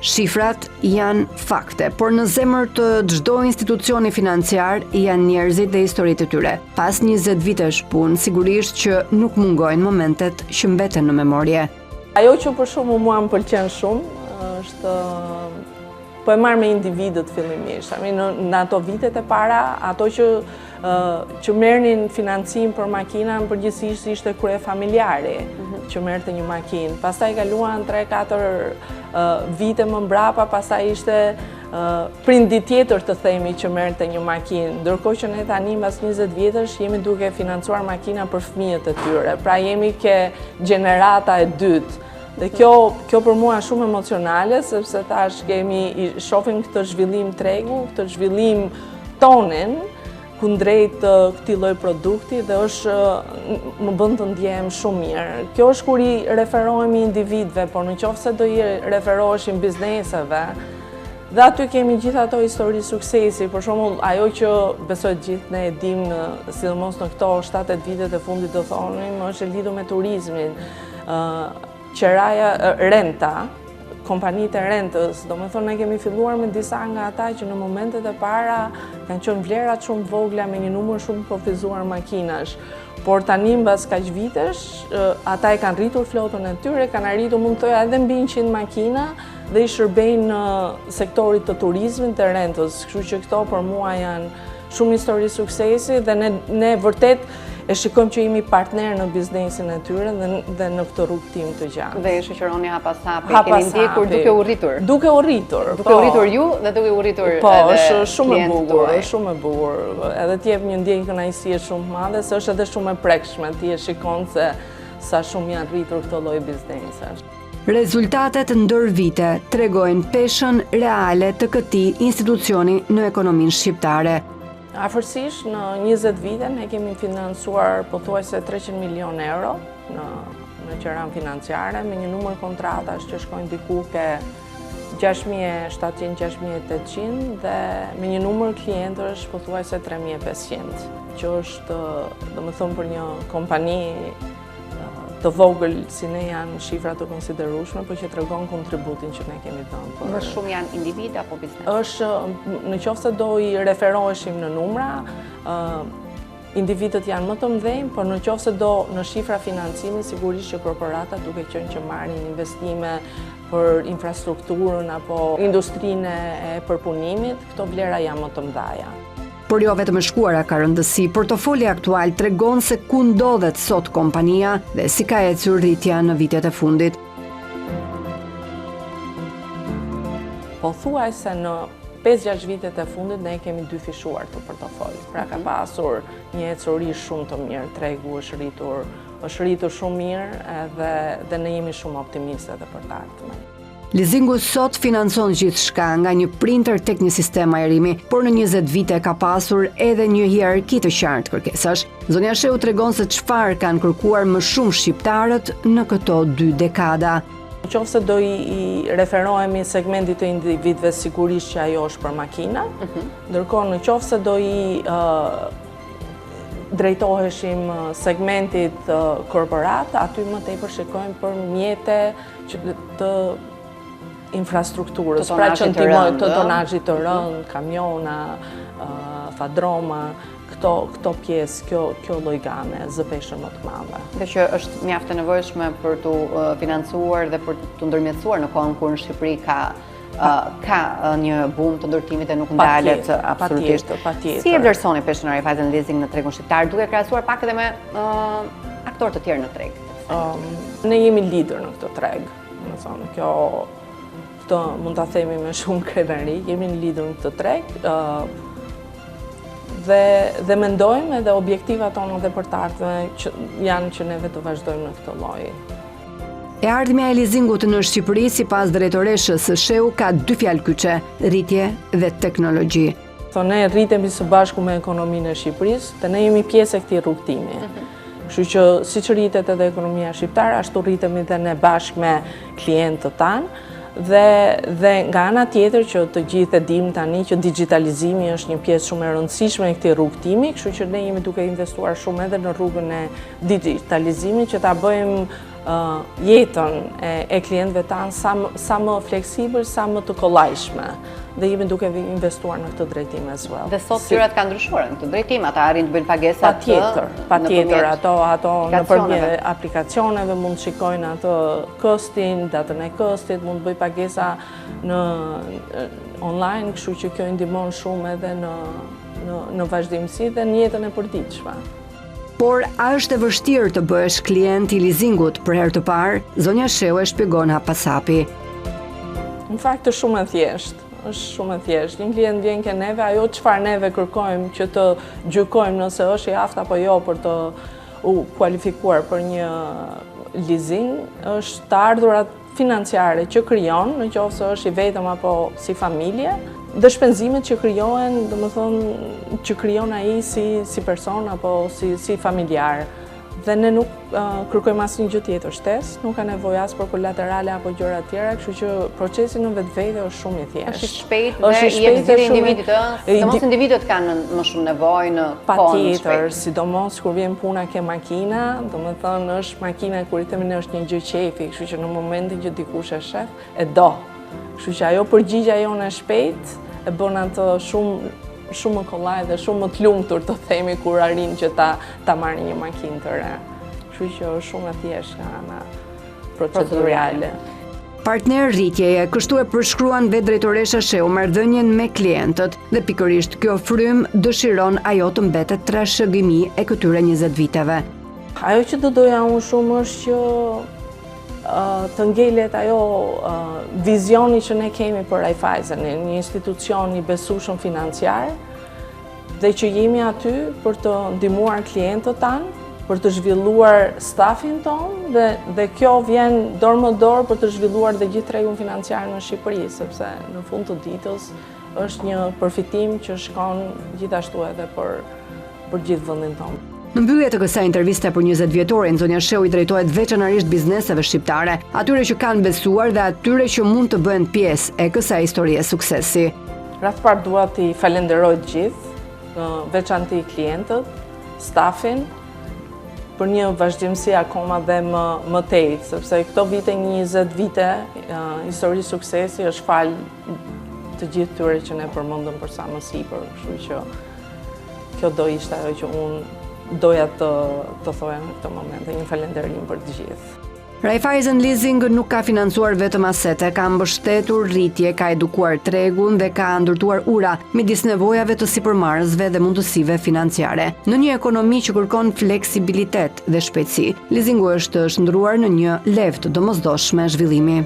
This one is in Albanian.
Shifrat janë fakte, por në zemër të çdo institucioni financiar janë njerëzit dhe historitë e tyre. Pas 20 vitesh punë, sigurisht që nuk mungojnë momentet që mbeten në memorje. Ajo që për shumë mua më pëlqen shumë është po e marr me individët fillimisht. Në ato vitet e para, ato që merrnin financim për makina, në përgjithsisht ishte krye familjari që merrte një makinë. Pastaj kaluan 3-4 vite më mbrapa, pastaj ishte prindi tjetër të themi që merrte një makinë. Ndërkohë që ne tani mbas 20 vjetësh jemi duke financuar makina për fëmijët e tyre. Pra jemi ke gjenerata e dytë. Dhe kjo për mua është shumë emocionale, sepse tash shohim këtë zhvillim tregu, këtë zhvillim tonin, kundrejt këtij lloji produkti dhe më bën të ndjehem shumë mirë. Kjo është kur i referohemi individëve, por nëse do i referoheshim bizneseve, dhe aty kemi gjithë ato histori suksesi. Për shembull, ajo që besoj gjithë ne e dim, sidomos në këto 7-8 vitet e fundit do thonim, është e lidhur me turizmin. Qeraja, renta, kompanitë e rentës, do me thonë ne kemi filluar me disa nga ata që në momentet e para kanë qenë vlerat shumë vogla me një numër shumë kufizuar makinash. Por tani mbas kaq vitesh, ata e kanë rritur flotën e tyre, kanë arritur mund të thoja edhe mbi 100 makina dhe i shërbejnë në sektorit të turizmit të rentës. Kështu që këto për mua janë shumë histori suksesi dhe ne vërtet e shikojmë që jemi partner në biznesin e tyre dhe në këtë rrugë tim të gjatë. Dhe e shoqëroni hapashapi, keni ndjekur duke u rritur. Duke u rritur. Duke u rritur ju dhe duke u rritur po, është shumë e bukur, është shumë e bukur. Edhe ti jep një ndjenjë kënaqësie shumë të madhe, se është edhe shumë e prekshme, ti e shikon se sa shumë janë rritur këto lloj biznesesh. Rezultatet ndër vite tregojnë peshën reale të këtij institucioni në ekonominë shqiptare. Afërsisht në 20 vite ne kemi financuar pothuajse 300 milion euro në qeram financiare me një numër kontratash që shkojnë diku ke 6.700-6.800 dhe me një numër klientësh pothuajse 3.500, që është, domethënë për një kompani të vogël si ne janë shifra të konsiderueshme, por që tregon kontributin që ne kemi dhënë. Më shumë janë individ apo biznes? Nëse do i referoheshim në numra, individët janë më të mëdhenj, por nëse do në shifra financimi, sigurisht që korporatat duke qenë që marrin investime për infrastrukturën apo industrinë e përpunimit, këto vlera janë më të mëdha. Por jo vetëm e shkuara ka rëndësi, portofolio aktual tregon se ku ndodhet sot kompania dhe si ka ecur rritja në vitet e fundit. Pothuajse në 5-6 vitet e fundit ne kemi dyfishuar të portofolio. Pra ka pasur një ecuri shumë të mirë, tregu është rritur shumë mirë dhe ne jemi shumë optimiste edhe për të ardhmen. Leasingu sot financon gjithçka nga një printer tek një sistem ajrimi, por në 20 vite ka pasur edhe një hierarki të qartë kërkesash. Zonja Sheu tregon se çfarë kanë kërkuar më shumë shqiptarët në këto 2 dekada. Nëse do i referohemi segmentit të individëve, sigurisht që ajo është për makina, ndërkohë nëse do i drejtoheshim segmentit korporat, aty më tepër shikojmë për mjete të infrastrukturës, pra që ndihmojnë të tonazhit të rënd, kamiona, fadroma, këto pjesë, kjo lloj game zë peshën më të madhe. Dhe që është mjaft e nevojshme për të financuar dhe për të ndërmjetësuar në kohën kur në Shqipëri ka një boom të ndërtimit e nuk ndalet absolutisht. Si e vlerësoni peshën e Raiffeisen Leasing në tregun shqiptar, duke krahasuar pak edhe me aktorë të tjerë në treg? Ne jemi lider në këtë treg. Këtë mund ta themi me shumë krenari, jemi në lider në këtë treg dhe mendojmë edhe objektivat tona dhe për të ardhmen janë që neve të vazhdojmë në këtë lloj. E ardhmja e leasingut në Shqipëri sipas drejtoreshës së Sheu ka 2 fjalë kyçe: rritje dhe teknologji. Ne rritemi së bashku me ekonominë e Shqipërisë dhe ne jemi pjesë e këtij rrugtimi. Kështu që siç rritet edhe ekonomia shqiptare, ashtu rritemi dhe ne bashkë me klientët tanë. Dhe nga ana tjetër që të gjithë e dim tani që digitalizimi është një pjesë shumë e rëndësishme e këtij rrugtimi, kështu që ne jemi duke investuar shumë edhe në rrugën e digitalizimit që ta bëjmë jetën e klientëve tanë sa më fleksibël, sa më të kollajshme. Dhe jemi duke investuar në këtë drejtim as well. Dhe sot tyrat kanë ndryshuar në këtë drejtim, ata arrin të bëjnë pagesat patjetër, ato nëpërmjet aplikacioneve mund të shikojnë atë kostin, datën e kostit, mund të bëj pagesa në online, kështu që kjo i ndihmon shumë edhe në vazhdimsi dhe në jetën e përditshme. Por a është e vështirë të bëhesh klient i lizingut për herë të parë? Zonja Sheu e shpjegon hapasapi. Në fakt është shumë e thjeshtë. Është shumë e thjeshtë. Një klient vjen ke neve, ajo çfarë neve kërkojmë që të gjykojmë nëse është i aftë apo jo për të u kualifikuar për një leasing, është të ardhurat financiare që krijon, nëse është i vetëm apo si familje, dhe shpenzimet që krijohen, domethënë që krijon ai si person apo si familjar. Dhe ne nuk kërkojmë asnjë gjë tjetër shtesë, nuk ka nevojë as për kolaterale apo gjëra të tjera, kështu që procesi në vetvete është shumë i thjeshtë. Është i shpejtë dhe i jep zgjidhje individit, sidomos individët kanë më shumë nevojë në kohë. Patjetër, sidomos kur vjen puna ke makina, domethënë është makina kur i themi ne është një gjë qefi, kështu që në momentin që dikush e shef, e do. Kështu që ajo përgjigja jone e shpejtë e bën atë shumë më kollaj dhe shumë më të lumtur të themi kur arrin që ta marrë një makinë të re. Kështu që është shumë e thjeshtë nga ana procedurale. Partner rritjeje, kështu e përshkruan vetë drejtoresha Sheu marrëdhënien me klientët dhe pikërisht kjo frymë dëshiron ajo të mbetet trashëgimi e këtyre 20 viteve. Ajo që do doja unë shumë është që të ngelet ajo vizioni që ne kemi për Raiffeisen, një institucion i besueshëm financiar, dhe që jemi aty për të ndihmuar klientët tanë, për të zhvilluar stafin tonë dhe kjo vjen dorë më dorë për të zhvilluar dhe gjithë tregun financiar në Shqipëri, sepse në fund të ditës është një përfitim që shkon gjithashtu edhe për gjithë vendin tonë. Në mbyllje të kësaj interviste për 20 vjetorin, zonja Sheu i drejtohet veçanërisht bizneseve shqiptare, atyre që kanë besuar dhe atyre që mund të bëhen pjesë e kësaj historie suksesi. Rreth parë dua t'i falenderoj të gjithë, veçanti klientët, stafin, për një vazhdimsi akoma dhe më tej, sepse këto vite 20 vite histori suksesi është fal të gjithë tyre që ne përmendëm për sa më sipër, kështu që kjo do ishte ajo që unë doja të thoja në këtë moment, një falënderim për të gjithë. Raiffeisen Leasing nuk ka financuar vetëm asete, ka mbështetur rritje, ka edukuar tregun dhe ka ndërtuar ura midis nevojave të sipërmarrësve dhe mundësive financiare. Në një ekonomi që kërkon fleksibilitet dhe shpejtësi, leasingu është shndruar në një levë të domosdoshme zhvillimi.